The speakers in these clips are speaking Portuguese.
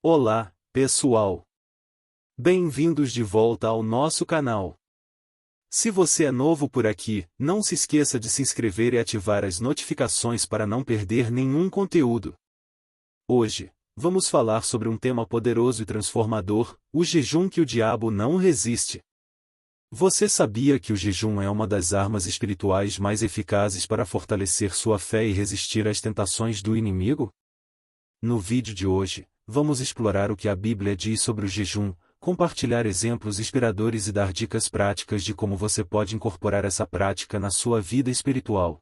Olá, pessoal! Bem-vindos de volta ao nosso canal. Se você é novo por aqui, não se esqueça de se inscrever e ativar as notificações para não perder nenhum conteúdo. Hoje, vamos falar sobre um tema poderoso e transformador, o jejum que o diabo não resiste. Você sabia que o jejum é uma das armas espirituais mais eficazes para fortalecer sua fé e resistir às tentações do inimigo? No vídeo de hoje, vamos explorar o que a Bíblia diz sobre o jejum, compartilhar exemplos inspiradores e dar dicas práticas de como você pode incorporar essa prática na sua vida espiritual.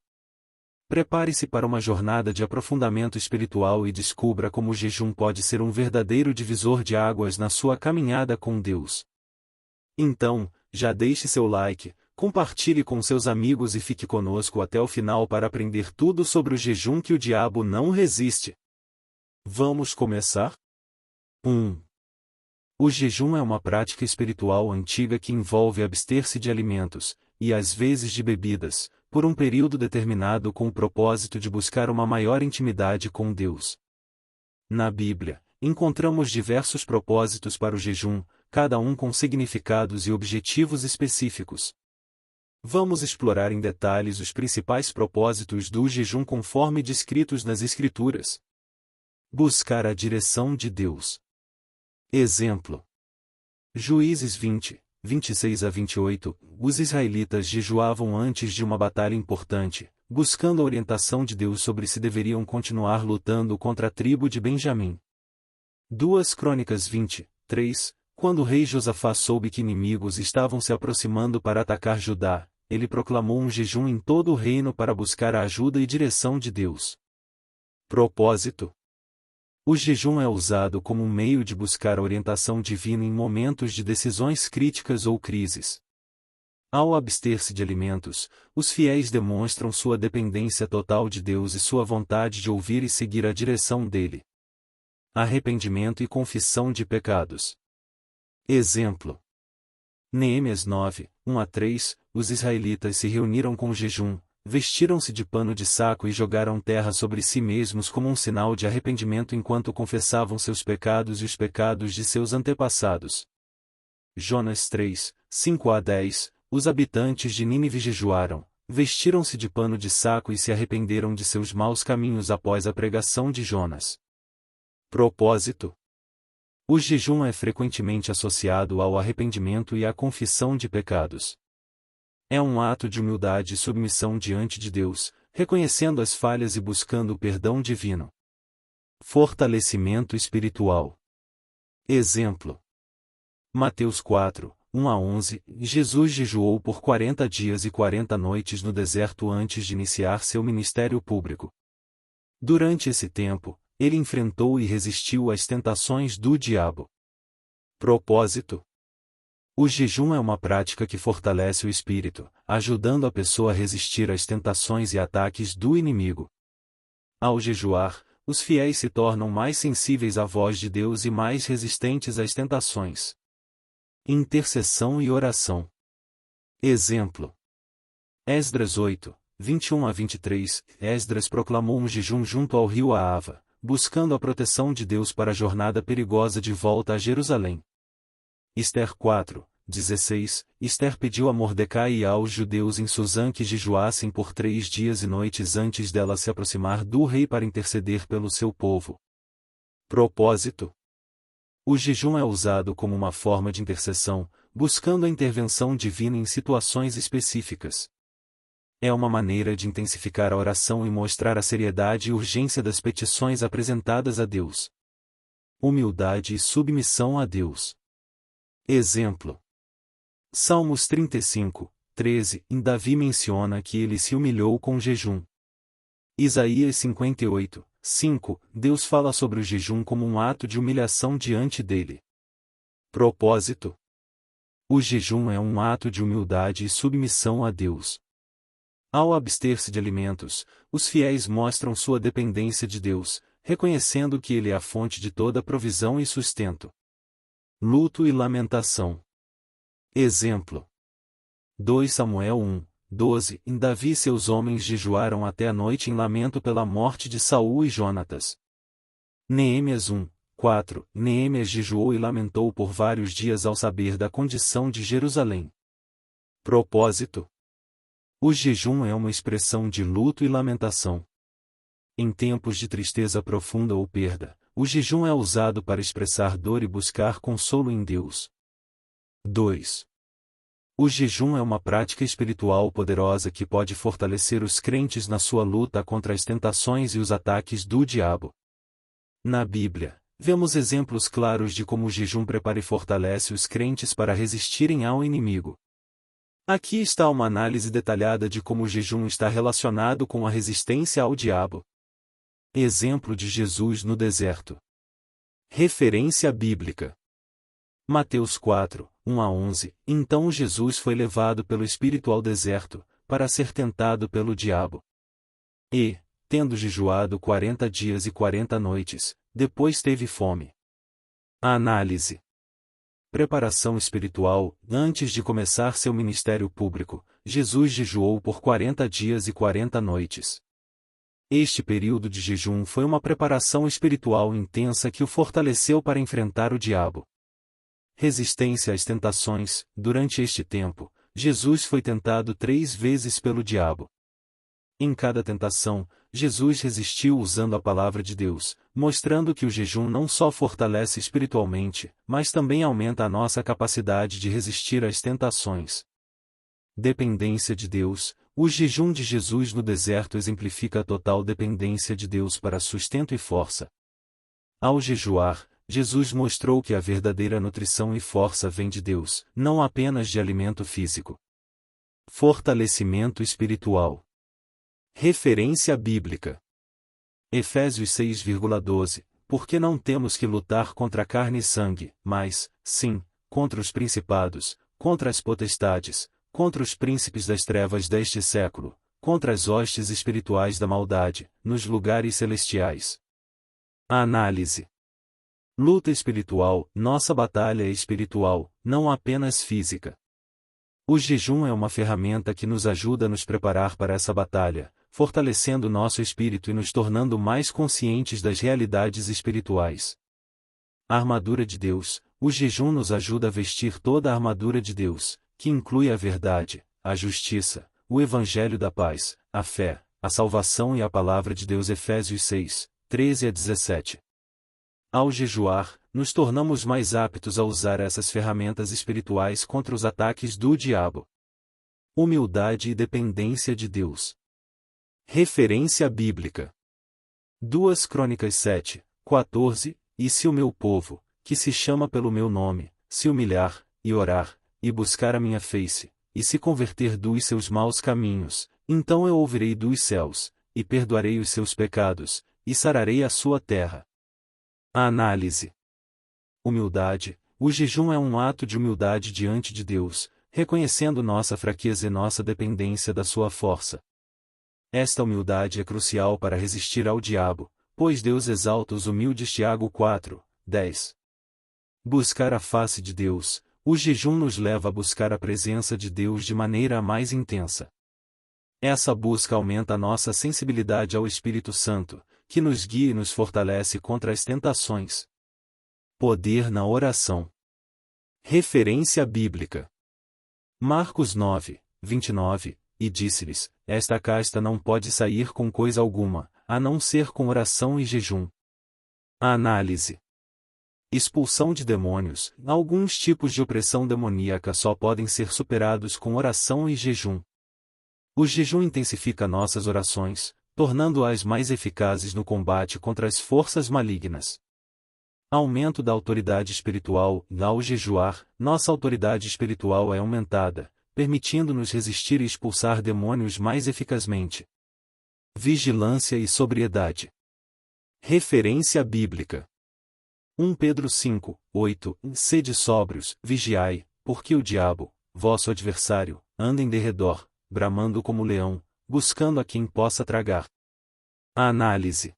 Prepare-se para uma jornada de aprofundamento espiritual e descubra como o jejum pode ser um verdadeiro divisor de águas na sua caminhada com Deus. Então, já deixe seu like, compartilhe com seus amigos e fique conosco até o final para aprender tudo sobre o jejum que o diabo não resiste. Vamos começar? 1. O jejum é uma prática espiritual antiga que envolve abster-se de alimentos, e às vezes de bebidas, por um período determinado com o propósito de buscar uma maior intimidade com Deus. Na Bíblia, encontramos diversos propósitos para o jejum, cada um com significados e objetivos específicos. Vamos explorar em detalhes os principais propósitos do jejum conforme descritos nas Escrituras. Buscar a direção de Deus. Exemplo. Juízes 20, 26 a 28. Os israelitas jejuavam antes de uma batalha importante, buscando a orientação de Deus sobre se deveriam continuar lutando contra a tribo de Benjamim. 2 Crônicas 20, 3. Quando o rei Josafá soube que inimigos estavam se aproximando para atacar Judá, ele proclamou um jejum em todo o reino para buscar a ajuda e direção de Deus. Propósito. O jejum é usado como um meio de buscar a orientação divina em momentos de decisões críticas ou crises. Ao abster-se de alimentos, os fiéis demonstram sua dependência total de Deus e sua vontade de ouvir e seguir a direção dele. Arrependimento e confissão de pecados. Exemplo. Neemias 9, 1 a 3. Os israelitas se reuniram com jejum, vestiram-se de pano de saco e jogaram terra sobre si mesmos como um sinal de arrependimento enquanto confessavam seus pecados e os pecados de seus antepassados. Jonas 3, 5 a 10. Os habitantes de Nínive jejuaram, vestiram-se de pano de saco e se arrependeram de seus maus caminhos após a pregação de Jonas. Propósito. O jejum é frequentemente associado ao arrependimento e à confissão de pecados. É um ato de humildade e submissão diante de Deus, reconhecendo as falhas e buscando o perdão divino. Fortalecimento espiritual. Exemplo. Mateus 4, 1 a 11. Jesus jejuou por 40 dias e 40 noites no deserto antes de iniciar seu ministério público. Durante esse tempo, ele enfrentou e resistiu às tentações do diabo. Propósito. O jejum é uma prática que fortalece o espírito, ajudando a pessoa a resistir às tentações e ataques do inimigo. Ao jejuar, os fiéis se tornam mais sensíveis à voz de Deus e mais resistentes às tentações. Intercessão e oração. Exemplo. Esdras 8, 21 a 23. Esdras proclamou um jejum junto ao rio Ahava, buscando a proteção de Deus para a jornada perigosa de volta a Jerusalém. Ester 4, 16. Ester pediu a Mordecai e aos judeus em Susã que jejuassem por 3 dias e noites antes dela se aproximar do rei para interceder pelo seu povo. Propósito. O jejum é usado como uma forma de intercessão, buscando a intervenção divina em situações específicas. É uma maneira de intensificar a oração e mostrar a seriedade e urgência das petições apresentadas a Deus. Humildade e submissão a Deus. Exemplo. Salmos 35, 13. Davi menciona que ele se humilhou com jejum. Isaías 58, 5. Deus fala sobre o jejum como um ato de humilhação diante dele. Propósito. O jejum é um ato de humildade e submissão a Deus. Ao abster-se de alimentos, os fiéis mostram sua dependência de Deus, reconhecendo que Ele é a fonte de toda provisão e sustento. Luto e lamentação. Exemplo. 2 Samuel 1, 12. Davi e seus homens jejuaram até a noite em lamento pela morte de Saul e Jonatas. Neemias 1, 4. Neemias jejuou e lamentou por vários dias ao saber da condição de Jerusalém. Propósito: o jejum é uma expressão de luto e lamentação. Em tempos de tristeza profunda ou perda, o jejum é usado para expressar dor e buscar consolo em Deus. 2. O jejum é uma prática espiritual poderosa que pode fortalecer os crentes na sua luta contra as tentações e os ataques do diabo. Na Bíblia, vemos exemplos claros de como o jejum prepara e fortalece os crentes para resistirem ao inimigo. Aqui está uma análise detalhada de como o jejum está relacionado com a resistência ao diabo. Exemplo de Jesus no deserto. Referência bíblica. Mateus 4, 1-11. Então Jesus foi levado pelo Espírito ao deserto, para ser tentado pelo diabo. E, tendo jejuado 40 dias e 40 noites, depois teve fome. A análise. Preparação espiritual. Antes de começar seu ministério público, Jesus jejuou por 40 dias e 40 noites. Este período de jejum foi uma preparação espiritual intensa que o fortaleceu para enfrentar o diabo. Resistência às tentações. Durante este tempo, Jesus foi tentado 3 vezes pelo diabo. Em cada tentação, Jesus resistiu usando a palavra de Deus, mostrando que o jejum não só fortalece espiritualmente, mas também aumenta a nossa capacidade de resistir às tentações. Dependência de Deus. O jejum de Jesus no deserto exemplifica a total dependência de Deus para sustento e força. Ao jejuar, Jesus mostrou que a verdadeira nutrição e força vem de Deus, não apenas de alimento físico. Fortalecimento espiritual. Referência bíblica. Efésios 6,12. Porque não temos que lutar contra carne e sangue, mas, sim, contra os principados, contra as potestades, contra os príncipes das trevas deste século, contra as hostes espirituais da maldade, nos lugares celestiais. A análise. Luta espiritual. Nossa batalha é espiritual, não apenas física. O jejum é uma ferramenta que nos ajuda a nos preparar para essa batalha, fortalecendo nosso espírito e nos tornando mais conscientes das realidades espirituais. A armadura de Deus. O jejum nos ajuda a vestir toda a armadura de Deus, que inclui a verdade, a justiça, o evangelho da paz, a fé, a salvação e a palavra de Deus. Efésios 6, 13-17. Ao jejuar, nos tornamos mais aptos a usar essas ferramentas espirituais contra os ataques do diabo. Humildade e dependência de Deus. Referência bíblica. 2 Crônicas 7, 14. E se o meu povo, que se chama pelo meu nome, se humilhar, e orar, e buscar a minha face, e se converter dos seus maus caminhos, então eu ouvirei dos céus, e perdoarei os seus pecados, e sararei a sua terra. A análise. Humildade. O jejum é um ato de humildade diante de Deus, reconhecendo nossa fraqueza e nossa dependência da sua força. Esta humildade é crucial para resistir ao diabo, pois Deus exalta os humildes. Tiago 4, 10. Buscar a face de Deus. O jejum nos leva a buscar a presença de Deus de maneira mais intensa. Essa busca aumenta a nossa sensibilidade ao Espírito Santo, que nos guia e nos fortalece contra as tentações. Poder na oração. Referência bíblica. Marcos 9, 29, e disse-lhes: Esta casta não pode sair com coisa alguma, a não ser com oração e jejum. A análise. Expulsão de demônios. Alguns tipos de opressão demoníaca só podem ser superados com oração e jejum. O jejum intensifica nossas orações, tornando-as mais eficazes no combate contra as forças malignas. Aumento da autoridade espiritual. Ao jejuar, nossa autoridade espiritual é aumentada, permitindo-nos resistir e expulsar demônios mais eficazmente. Vigilância e sobriedade. Referência bíblica. 1 Pedro 5, 8. Sede sóbrios, vigiai, porque o diabo, vosso adversário, anda em derredor, bramando como leão, buscando a quem possa tragar. A análise.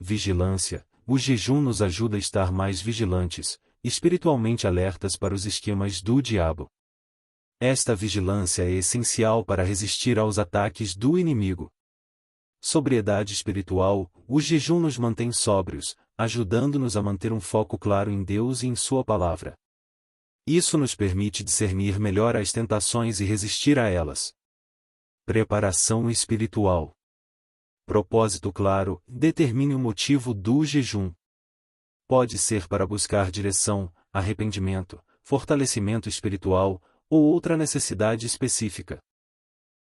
Vigilância. O jejum nos ajuda a estar mais vigilantes, espiritualmente alertas para os esquemas do diabo. Esta vigilância é essencial para resistir aos ataques do inimigo. Sobriedade espiritual. O jejum nos mantém sóbrios, ajudando-nos a manter um foco claro em Deus e em Sua palavra. Isso nos permite discernir melhor as tentações e resistir a elas. Preparação espiritual. Propósito claro, determine o motivo do jejum. Pode ser para buscar direção, arrependimento, fortalecimento espiritual, ou outra necessidade específica.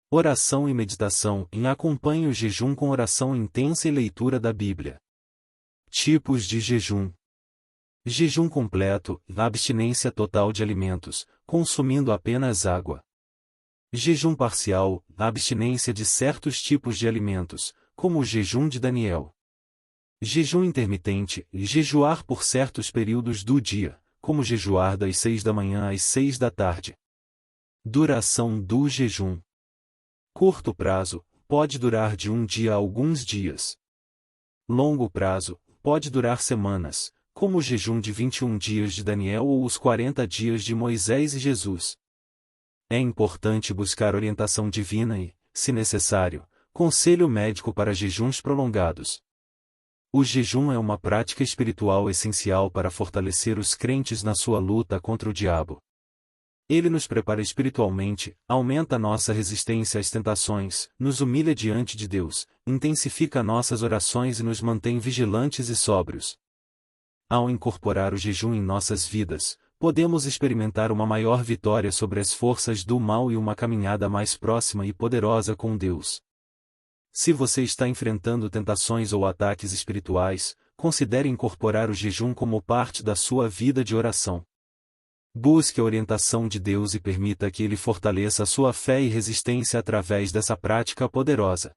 Oração e meditação. Acompanhe o jejum com oração intensa e leitura da Bíblia. Tipos de jejum. Jejum completo, abstinência total de alimentos, consumindo apenas água. Jejum parcial, abstinência de certos tipos de alimentos, como o jejum de Daniel. Jejum intermitente, jejuar por certos períodos do dia, como jejuar das 6 da manhã às 6 da tarde. Duração do jejum. Curto prazo, pode durar de um dia a alguns dias. Longo prazo, pode durar semanas, como o jejum de 21 dias de Daniel ou os 40 dias de Moisés e Jesus. É importante buscar orientação divina e, se necessário, conselho médico para jejuns prolongados. O jejum é uma prática espiritual essencial para fortalecer os crentes na sua luta contra o diabo. Ele nos prepara espiritualmente, aumenta nossa resistência às tentações, nos humilha diante de Deus, intensifica nossas orações e nos mantém vigilantes e sóbrios. Ao incorporar o jejum em nossas vidas, podemos experimentar uma maior vitória sobre as forças do mal e uma caminhada mais próxima e poderosa com Deus. Se você está enfrentando tentações ou ataques espirituais, considere incorporar o jejum como parte da sua vida de oração. Busque a orientação de Deus e permita que Ele fortaleça a sua fé e resistência através dessa prática poderosa.